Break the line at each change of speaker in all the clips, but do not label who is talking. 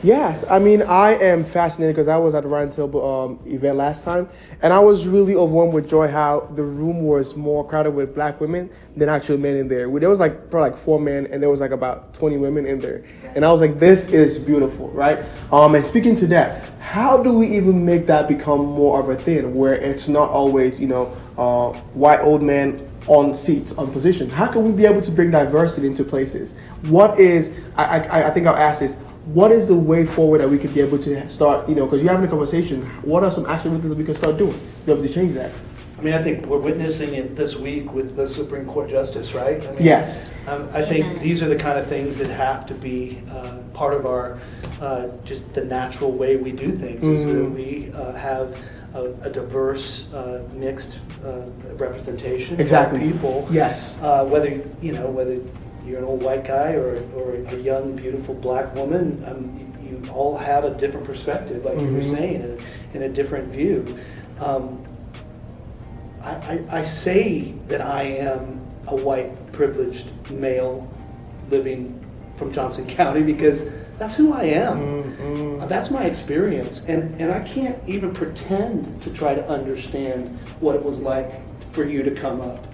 Yes, I mean, I am fascinated because I was at the Ryan Table event last time, and I was really overwhelmed with joy how the room was more crowded with black women than actual men in there. There was like probably like 4 men, and there was like about 20 women in there, and I was like, this is beautiful, right? And speaking to that, how do we even make that become more of a thing where it's not always, white old men on seats, on positions? How can we be able to bring diversity into places? What is, I think I'll ask this, what is the way forward that we could be able to start, because you're having a conversation, what are some action methods that we can start doing to be able to change that?
I mean, I think we're witnessing it this week with the Supreme Court Justice, right? I mean,
yes.
I think these are the kind of things that have to be part of our, just the natural way we do things, is that we have a diverse, mixed representation
Exactly.
of people.
Yes.
Whether you're an old white guy or a young, beautiful black woman, you all have a different perspective, like you were saying, and a different view. I say that I am a white, privileged male living from Johnson County because that's who I am. That's my experience. And I can't even pretend to try to understand what it was like for you to come up.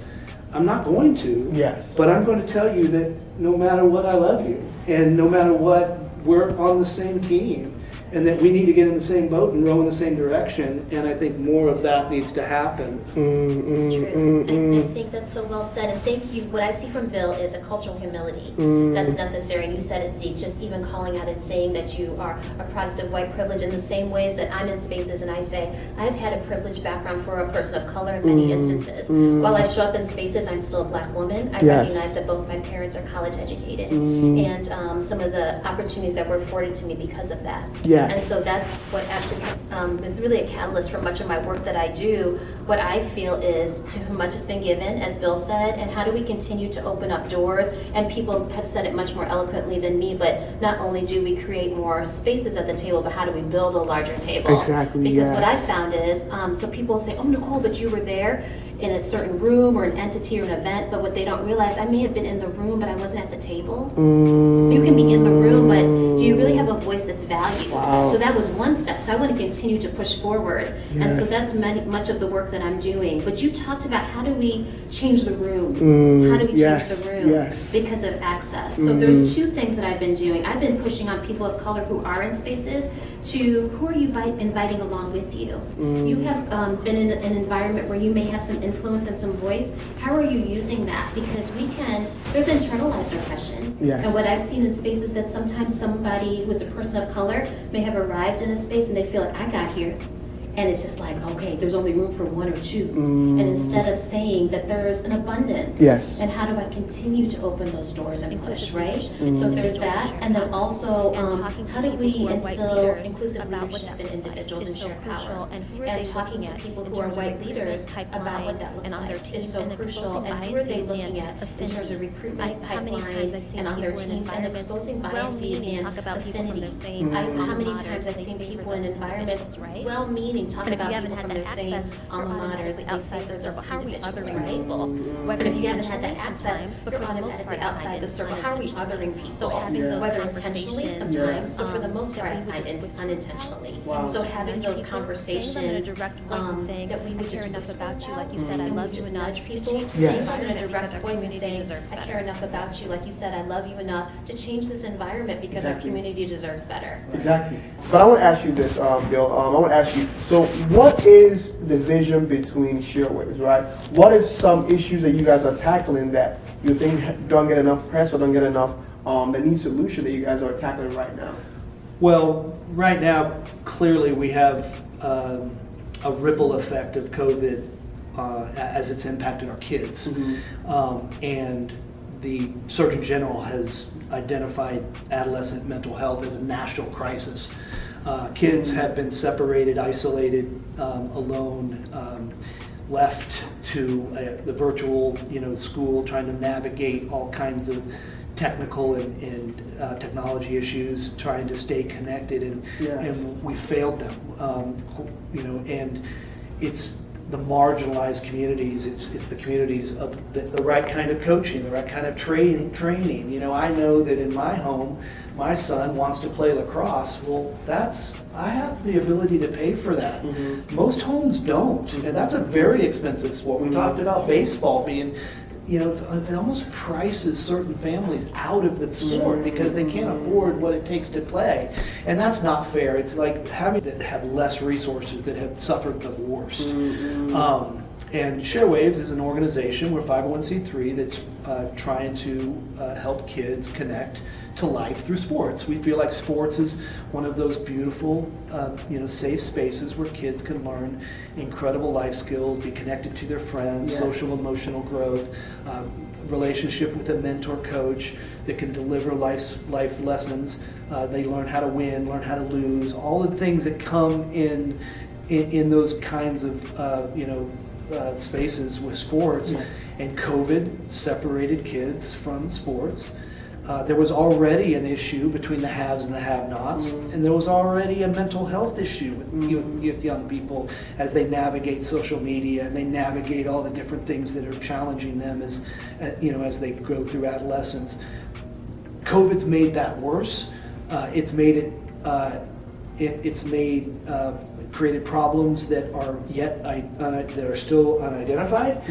I'm not going to.
Yes.
But I'm going to tell you that no matter what, I love you. And no matter what, we're on the same team. And that we need to get in the same boat and row in the same direction. And I think more of that needs to happen.
It's true. I think that's so well said. And thank you. What I see from Bill is a cultural humility that's necessary. And you said it, Zeke, just even calling out and saying that you are a product of white privilege in the same ways that I'm in spaces and I say, I've had a privileged background for a person of color in many instances. While I show up in spaces, I'm still a black woman. I recognize that both my parents are college educated. And some of the opportunities that were afforded to me because of that.
Yes.
And so that's what actually is really a catalyst for much of my work that I do. What I feel is to whom much has been given, as Bill said, and how do we continue to open up doors? And people have said it much more eloquently than me, but not only do we create more spaces at the table, but how do we build a larger table?
Exactly,
Because what I
yes.
found is, so people say, oh, Nicole, but you were there in a certain room or an entity or an event, but what they don't realize, I may have been in the room, but I wasn't at the table. You can be in the room, but do you really have a voice that's valued?
Wow.
So that was one step. So I want to continue to push forward.
Yes.
And so that's much of the work that I'm doing. But you talked about how do we change the room? How do we change the room?
Yes.
Because of access. So there's two things that I've been doing. I've been pushing on people of color who are in spaces to who are you inviting along with you? You have been in an environment where you may have some influence and some voice. How are you using that? Because there's internalized oppression.
Yes.
And what I've seen in spaces that sometimes somebody who is a person of color may have arrived in a space and they feel like, I got here. And it's just like, okay, there's only room for one or two. And instead of saying that there's an abundance,
Yes.
and how do I continue to open those doors and push, right? So there's that, and then also, how do we instill inclusive leadership in individuals and share power? And talking to people who are white leaders about what that looks like is so crucial. And who are they looking at in terms of recruitment pipeline and on their teams and exposing biases and affinity? How many times I've seen people in environments, well-meaning, talking about people from their same alma maters, outside the circle. How are we othering people? But if you haven't had that access, you're automatically outside the circle. How are we othering people? Whether intentionally sometimes, but for the most part, I find unintentionally. So having those conversations that we would just enough about you, like you said, I love you enough to change in a direct voice and saying, I care enough about you, like you said, I love you enough to change this environment because our community deserves better.
Exactly. But I want to ask you this, Bill. I want to ask you, so what is the vision between Sharewaves, right? What is some issues that you guys are tackling that you think don't get enough press or don't get enough, that need solution that you guys are tackling right now?
Well, right now, clearly we have a ripple effect of COVID as it's impacted our kids. And the Surgeon General has identified adolescent mental health as a national crisis. Kids have been separated, isolated, alone, left to the virtual, school, trying to navigate all kinds of technical and technology issues, trying to stay connected, and we failed them. And it's the marginalized communities. It's the communities of the right kind of coaching, the right kind of training. You know, I know that in my home, my son wants to play lacrosse. Well, I have the ability to pay for that. Most homes don't, and that's a very expensive sport. We talked about baseball being, you know, it almost prices certain families out of the sport because they can't afford what it takes to play. And that's not fair. It's like having that have less resources that have suffered the worst. And ShareWaves is an organization, we're 501c3, that's trying to help kids connect to life through sports. We feel like sports is one of those beautiful, safe spaces where kids can learn incredible life skills, be connected to their friends, social emotional growth, relationship with a mentor coach that can deliver life lessons. They learn how to win, learn how to lose, all the things that come in those kinds of spaces with sports. And COVID separated kids from sports. There was already an issue between the haves and the have-nots, and there was already a mental health issue with young people as they navigate social media and they navigate all the different things that are challenging them as they go through adolescence. COVID's made that worse. Created problems that are still unidentified.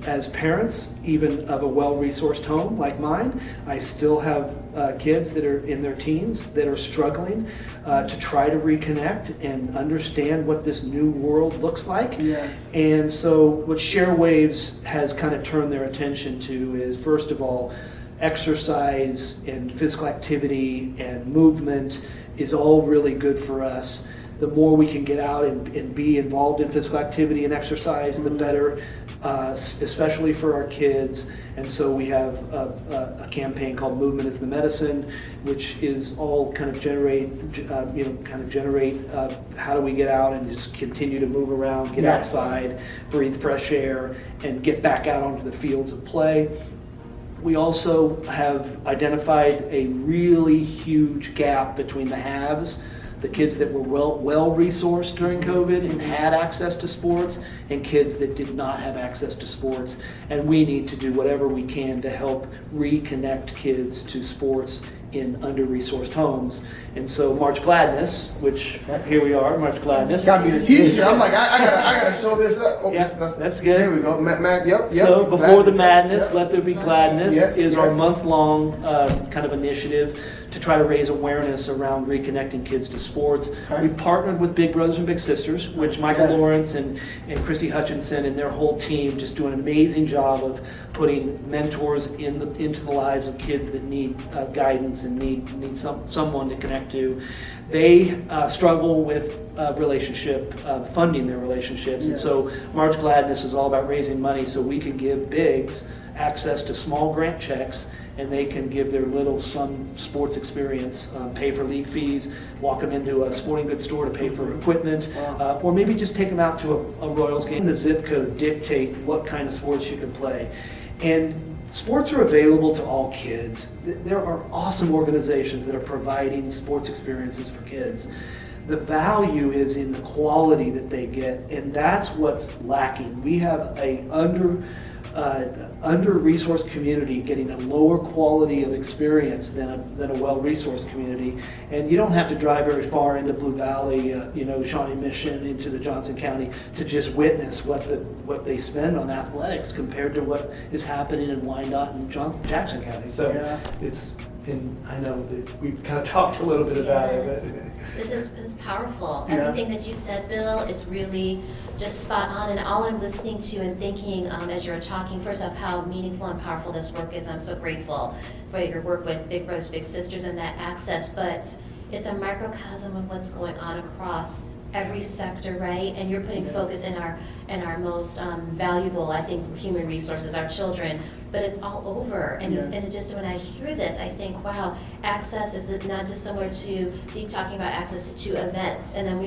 As parents, even of a well-resourced home like mine, I still have kids that are in their teens that are struggling to try to reconnect and understand what this new world looks like. And so what ShareWaves has kind of turned their attention to is, first of all, exercise and physical activity and movement is all really good for us. The more we can get out and be involved in physical activity and exercise, the better, especially for our kids. And so we have a campaign called Movement is the Medicine, which is all kind of generate how do we get out and just continue to move around, get outside, breathe fresh air, and get back out onto the fields of play. We also have identified a really huge gap between the haves, the kids that were well-resourced during COVID and had access to sports, and kids that did not have access to sports. And we need to do whatever we can to help reconnect kids to sports in under-resourced homes. And so March Gladness, which here we are, March Gladness.
Got me the t-shirt. I'm like, I gotta show this up. Oh,
that's good.
There we go. Yep.
So before the madness, let there be gladness is our month-long kind of initiative to try to raise awareness around reconnecting kids to sports. We've partnered with Big Brothers and Big Sisters, which Michael Lawrence and Christy Hutchinson and their whole team just do an amazing job of putting mentors into the lives of kids that need guidance and need someone to connect to. They struggle with funding their relationships. And so March Gladness is all about raising money so we can give bigs access to small grant checks, and they can give their little some sports experience, pay for league fees, walk them into a sporting goods store to pay for equipment, or maybe just take them out to a Royals game. The zip code dictate what kind of sports you can play. And sports are available to all kids. There are awesome organizations that are providing sports experiences for kids. The value is in the quality that they get, and that's what's lacking. We have a under-resourced community getting a lower quality of experience than a well-resourced community. And you don't have to drive very far into Blue Valley, Shawnee Mission, into the Johnson County to just witness what they spend on athletics compared to what is happening in Wyandotte and Jackson County. So I know that we've kind of talked a little bit about it. But
This is powerful. Everything that you said, Bill, is really just spot on. And all I'm listening to and thinking as you're talking, first off, how meaningful and powerful this work is. I'm so grateful for your work with Big Brothers, Big Sisters and that access. But it's a microcosm of what's going on across every sector, right? And you're putting focus in our most valuable, I think, human resources, our children. But it's all over, and and just when I hear this, I think, wow, access is not dissimilar to Zeke talking about access to events, and then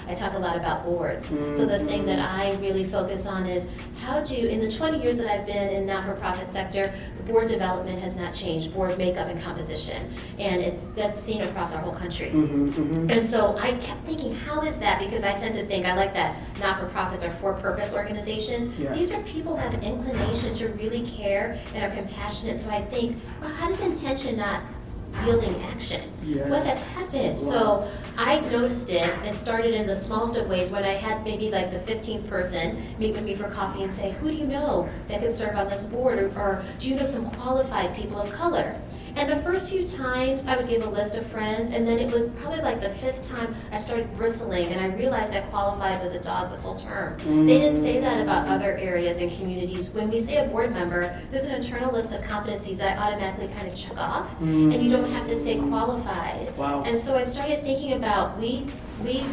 I talk a lot about boards. So the thing that I really focus on is how in the 20 years that I've been in not-for-profit sector, the board development has not changed, board makeup and composition, and that's seen across our whole country. And so I kept thinking, how is that? Because I tend to think I like that not-for-profits are for purpose organizations.
Yeah.
These are people who have an inclination to really care and are compassionate. So I think, well, how does intention not yielding action?
Yeah.
What has happened?
Wow.
So I noticed it and started in the smallest of ways when I had maybe like the 15th person meet with me for coffee and say, who do you know that could serve on this board? Or do you know some qualified people of color? And the first few times I would give a list of friends, and then it was probably like the 5th time I started bristling and I realized that qualified was a dog whistle term. They didn't say that about other areas and communities. When we say a board member, there's an internal list of competencies that I automatically kind of check off, and you don't have to say qualified.
Wow.
And so I started thinking about we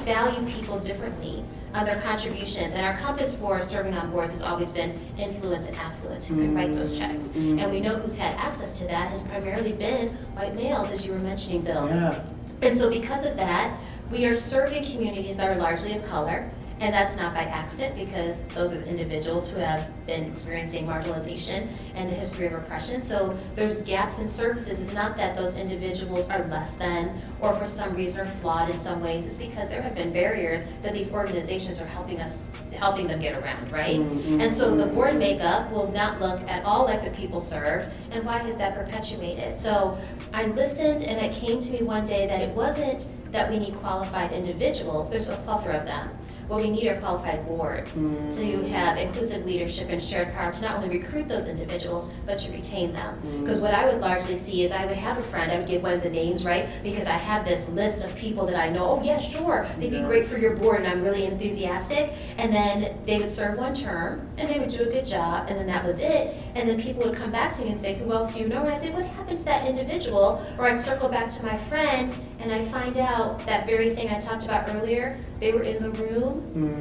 value people differently on their contributions, and our compass for serving on boards has always been influence and affluence, who can write those checks. And we know who's had access to that has primarily been white males, as you were mentioning, Bill.
Yeah.
And so because of that, we are serving communities that are largely of color, and that's not by accident, because those are the individuals who have been experiencing marginalization and the history of oppression. So there's gaps in services. It's not that those individuals are less than or for some reason are flawed in some ways. It's because there have been barriers that these organizations are helping them get around, right? And so the board makeup will not look at all like the people served, and why has that perpetuated? So I listened, and it came to me one day that it wasn't that we need qualified individuals. There's a plethora of them. What we need are qualified boards to have inclusive leadership and shared power to not only recruit those individuals, but to retain them. Because what I would largely see is I would have a friend, I would give one of the names, right? Because I have this list of people that I know, oh yeah, sure, they'd be great for your board, and I'm really enthusiastic. And then they would serve one term, and they would do a good job, and then that was it. And then people would come back to me and say, who else do you know? And I'd say, what happened to that individual? Or I'd circle back to my friend, and I'd find out that very thing I talked about earlier. They were in the room,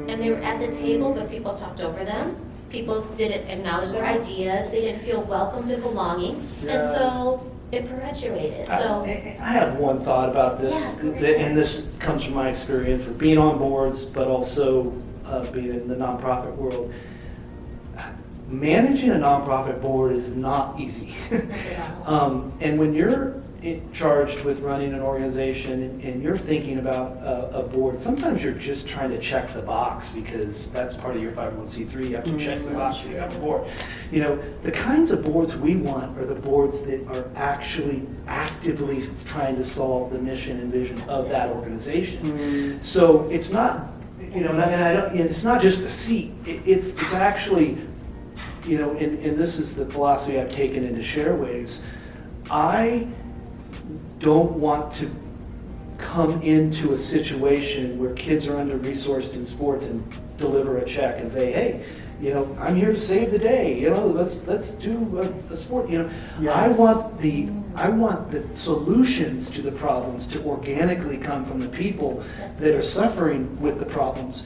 and they were at the table, but people talked over them. People didn't acknowledge their ideas. They didn't feel welcomed and belonging. And so it perpetuated. So
I have one thought about this, and this comes from my experience with being on boards, but also being in the nonprofit world. Managing a nonprofit board is not easy. And when you're charged with running an organization and you're thinking about a board, sometimes you're just trying to check the box because that's part of your 501c3. You have to check the box, you have a board. You know, the kinds of boards we want are the boards that are actually actively trying to solve the mission and vision of that organization. So it's not, you know, and I don't, it's not just a seat. It's actually, you know, and this is the philosophy I've taken into Shareways. I don't want to come into a situation where kids are under-resourced in sports and deliver a check and say, hey, you know, I'm here to save the day, you know, let's do a sport, you know. Yes. I want the solutions to the problems to organically come from the people that are suffering with the problems.